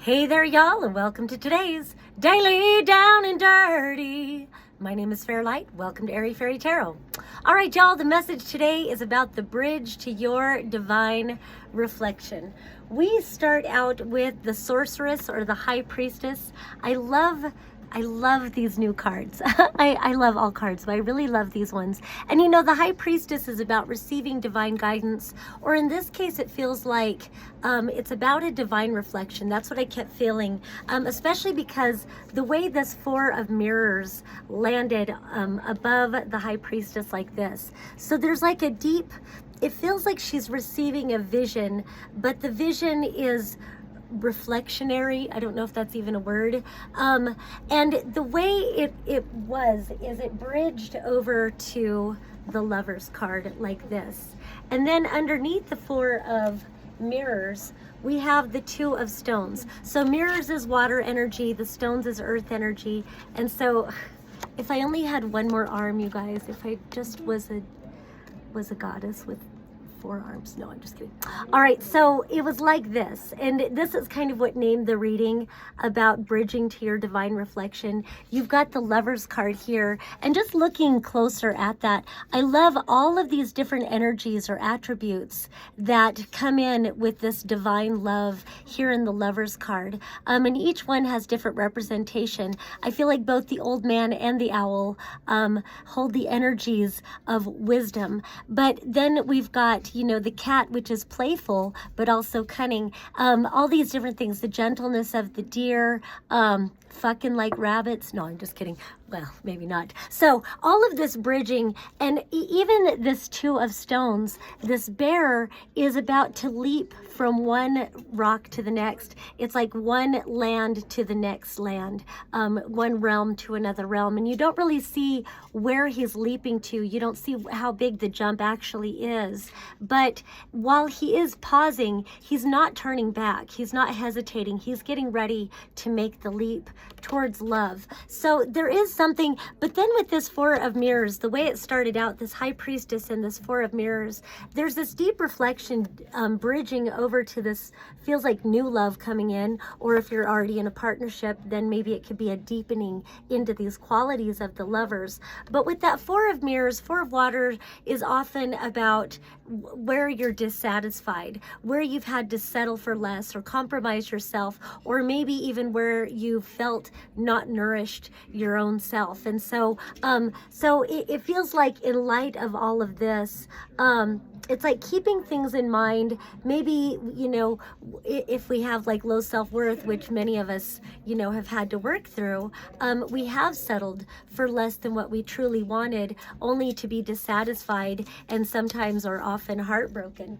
Hey there, y'all, and welcome to today's Daily Down and Dirty. My name is Fairlight. Welcome to Airy Fairy Tarot. All right, y'all, the message today is about the bridge to your divine reflection. We start out with the sorceress or the high priestess. I love these new cards. I love all cards, but I really love these ones. And you know, the high priestess is about receiving divine guidance, or in this case, it feels like it's about a divine reflection. That's what I kept feeling, especially because the way this Four of Mirrors landed above the high priestess like this. So there's like a deep, it feels like she's receiving a vision, but the vision is reflectionary. I don't know if that's even a word. And the way it was is it bridged over to the Lover's card like this. And then underneath the Four of Mirrors, we have the Two of Stones. So mirrors is water energy, the stones is earth energy. And so if I only had one more arm, you guys, if I just was a goddess with 4 arms. No, I'm just kidding. All right, so it was like this, and this is kind of what named the reading about bridging to your divine reflection. You've got the Lover's card here, and just looking closer at that, I love all of these different energies or attributes that come in with this divine love here in the Lover's card, and each one has different representation. I feel like both the old man and the owl hold the energies of wisdom, but then we've got, you know, the cat, which is playful but also cunning, all these different things, the gentleness of the deer, fucking like rabbits. No, I'm just kidding. Well, maybe not. So all of this bridging, and even this Two of Stones, this bear is about to leap from one rock to the next. It's like one land to the next land, one realm to another realm, and you don't really see where he's leaping to. You don't see how big the jump actually is, but while he is pausing, he's not turning back. He's not hesitating. He's getting ready to make the leap towards love. So there is something, but then with this Four of Mirrors, the way it started out, this high priestess and this Four of Mirrors, there's this deep reflection bridging over to this, feels like new love coming in, or if you're already in a partnership, then maybe it could be a deepening into these qualities of the lovers. But with that Four of Mirrors, Four of Water is often about where you're dissatisfied, where you've had to settle for less or compromise yourself, or maybe even where you felt not nourished your own self. And so it feels like in light of all of this, it's like keeping things in mind. Maybe, you know, if we have like low self-worth, which many of us, you know, have had to work through, we have settled for less than what we truly wanted, only to be dissatisfied and sometimes or often heartbroken.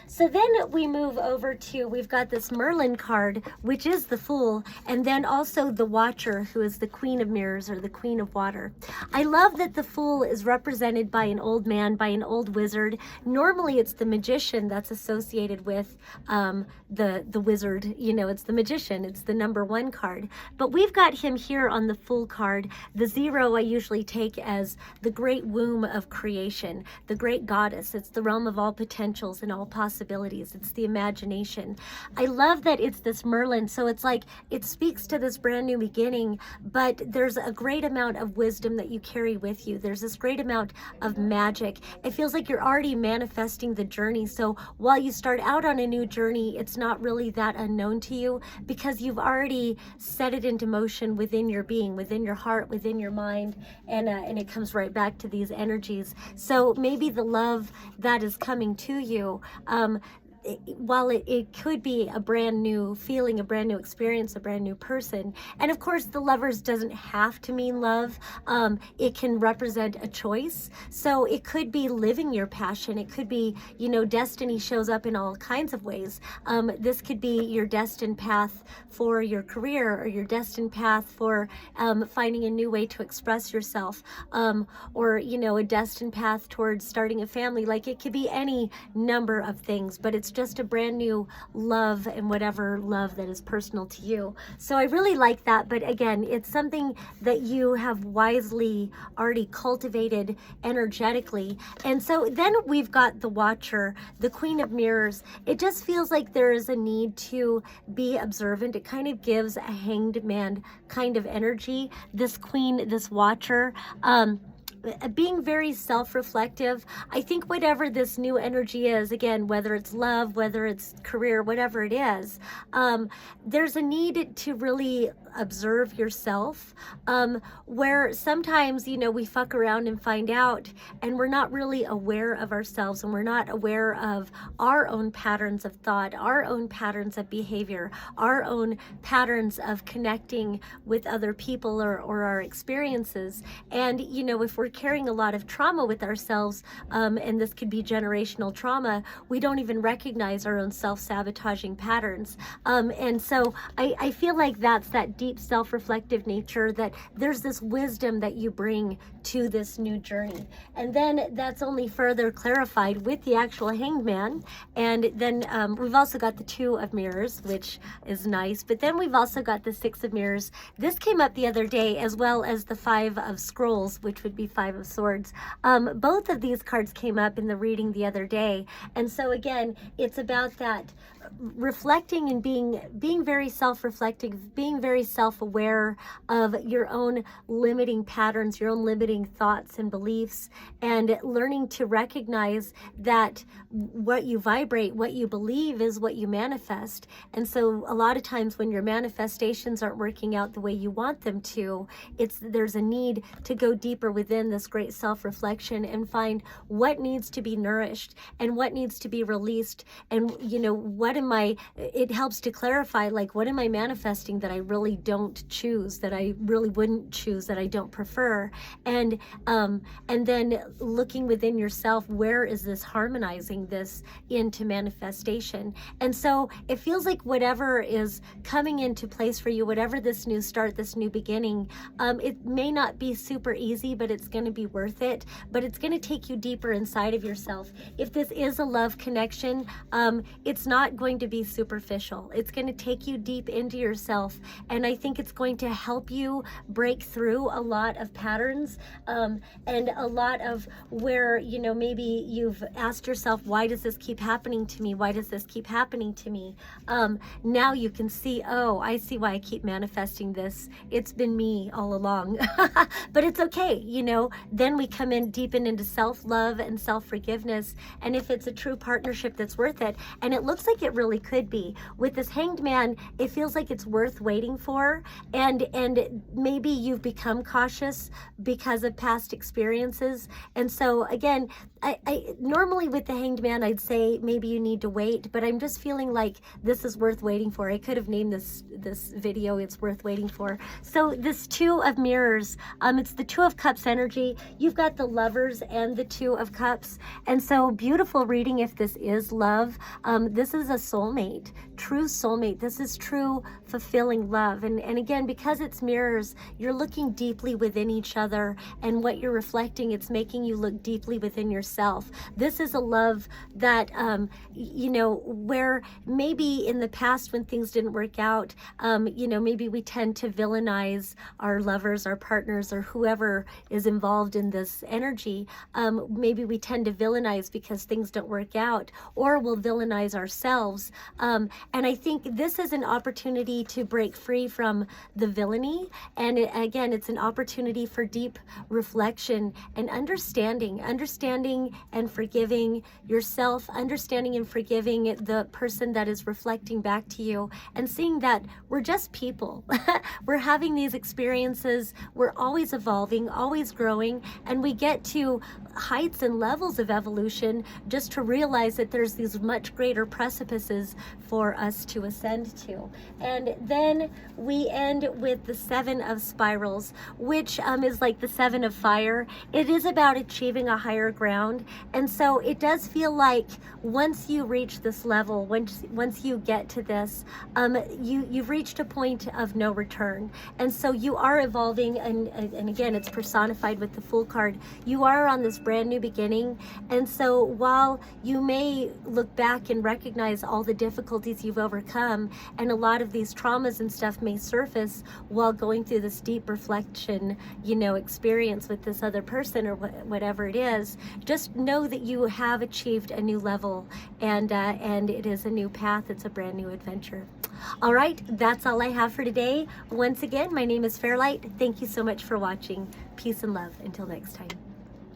So then we move over to, we've got this Merlin card, which is the Fool, and then also the Watcher, who is the Queen of Mirrors or the Queen of Water. I love that the Fool is represented by an old man, by an old wizard. Normally it's the magician that's associated with the wizard, you know, it's the magician, it's the number 1 card. But we've got him here on the Fool card. The 0 I usually take as the great womb of creation, the great goddess. It's the realm of all potentials and all possibilities. It's the imagination. I love that it's this Merlin, so it's like it speaks to this brand new beginning, but there's a great amount of wisdom that you carry with you. There's this great amount of magic. It feels like you're already manifesting the journey. So while you start out on a new journey, it's not really that unknown to you because you've already set it into motion within your being, within your heart, within your mind, and it comes right back to these energies. So maybe the love that is coming to you, while it could be a brand new feeling, a brand new experience, a brand new person. And of course, the Lovers doesn't have to mean love. It can represent a choice. So it could be living your passion. It could be, you know, destiny shows up in all kinds of ways. This could be your destined path for your career, or your destined path for finding a new way to express yourself, or, you know, a destined path towards starting a family. Like, it could be any number of things, but it's just a brand new love, and whatever love that is personal to you. So I really like that. But again, it's something that you have wisely already cultivated energetically. And so then we've got the Watcher, the Queen of Mirrors. It just feels like there is a need to be observant. It kind of gives a Hanged Man kind of energy. This Queen, this Watcher, being very self-reflective. I think whatever this new energy is, again, whether it's love, whether it's career, whatever it is, there's a need to really observe yourself, where sometimes, you know, we fuck around and find out, and we're not really aware of ourselves, and we're not aware of our own patterns of thought, our own patterns of behavior, our own patterns of connecting with other people or our experiences. And, you know, if we're carrying a lot of trauma with ourselves, and this could be generational trauma, we don't even recognize our own self-sabotaging patterns. And so I feel like that's that deep self-reflective nature, that there's this wisdom that you bring to this new journey. And then that's only further clarified with the actual Hanged Man. And then we've also got the Two of Mirrors, which is nice. But then we've also got the Six of Mirrors. This came up the other day, as well as the Five of Scrolls, which would be Five of Swords. Both of these cards came up in the reading the other day. And so again, it's about that reflecting and being very self-reflective, being very self-aware of your own limiting patterns, your own limiting thoughts and beliefs, and learning to recognize that what you vibrate, what you believe, is what you manifest. And so a lot of times when your manifestations aren't working out the way you want them to, there's a need to go deeper within this great self-reflection and find what needs to be nourished and what needs to be released. And, you know, it helps to clarify, like, what am I manifesting that I really don't choose, that I really wouldn't choose, that I don't prefer? And then looking within yourself, where is this harmonizing this into manifestation? And so it feels like whatever is coming into place for you, whatever this new start, this new beginning, it may not be super easy, but it's going to be worth it. But it's going to take you deeper inside of yourself. If this is a love connection, it's not going to be superficial. It's going to take you deep into yourself. And I think it's going to help you break through a lot of patterns, and a lot of where, you know, maybe you've asked yourself, why does this keep happening to me? Why does this keep happening to me? Now you can see, oh, I see why I keep manifesting this. It's been me all along. But it's okay, you know. Then we come in deep into self-love and self-forgiveness. And if it's a true partnership that's worth it, and it looks like it really could be. With this Hanged Man, it feels like it's worth waiting for, and maybe you've become cautious because of past experiences. And so again, I normally with the Hanged Man, I'd say maybe you need to wait, but I'm just feeling like this is worth waiting for. I could have named this video, It's Worth Waiting For. So this Two of Mirrors, it's the Two of Cups energy. You've got the Lovers and the Two of Cups. And so beautiful reading if this is love. This is a soulmate, true soulmate. This is true fulfilling love. And again, because it's mirrors, you're looking deeply within each other, and what you're reflecting, it's making you look deeply within yourself. This is a love that, you know, where maybe in the past when things didn't work out, you know, maybe we tend to villainize our lovers, our partners, or whoever is involved in this energy. Maybe we tend to villainize because things don't work out, or we'll villainize ourselves. And I think this is an opportunity to break free from the villainy. And again, it's an opportunity for deep reflection and understanding and forgiving yourself, understanding and forgiving the person that is reflecting back to you, and seeing that we're just people. We're having these experiences. We're always evolving, always growing, and we get to heights and levels of evolution just to realize that there's these much greater precipices for for us to ascend to. And then we end with the 7 of spirals, which is like the 7 of fire. It is about achieving a higher ground. And so it does feel like once you reach this level, once you get to this, you've reached a point of no return. And so you are evolving, and again, it's personified with the Fool card. You are on this brand new beginning. And so while you may look back and recognize all the difficulties you've overcome, and a lot of these traumas and stuff may surface while going through this deep reflection, experience with this other person or whatever it is, just know that you have achieved a new level, and it is a new path. It's a brand new adventure. All right, that's all I have for today. Once again, my name is Fairlight. Thank you so much for watching. Peace and love. Until next time.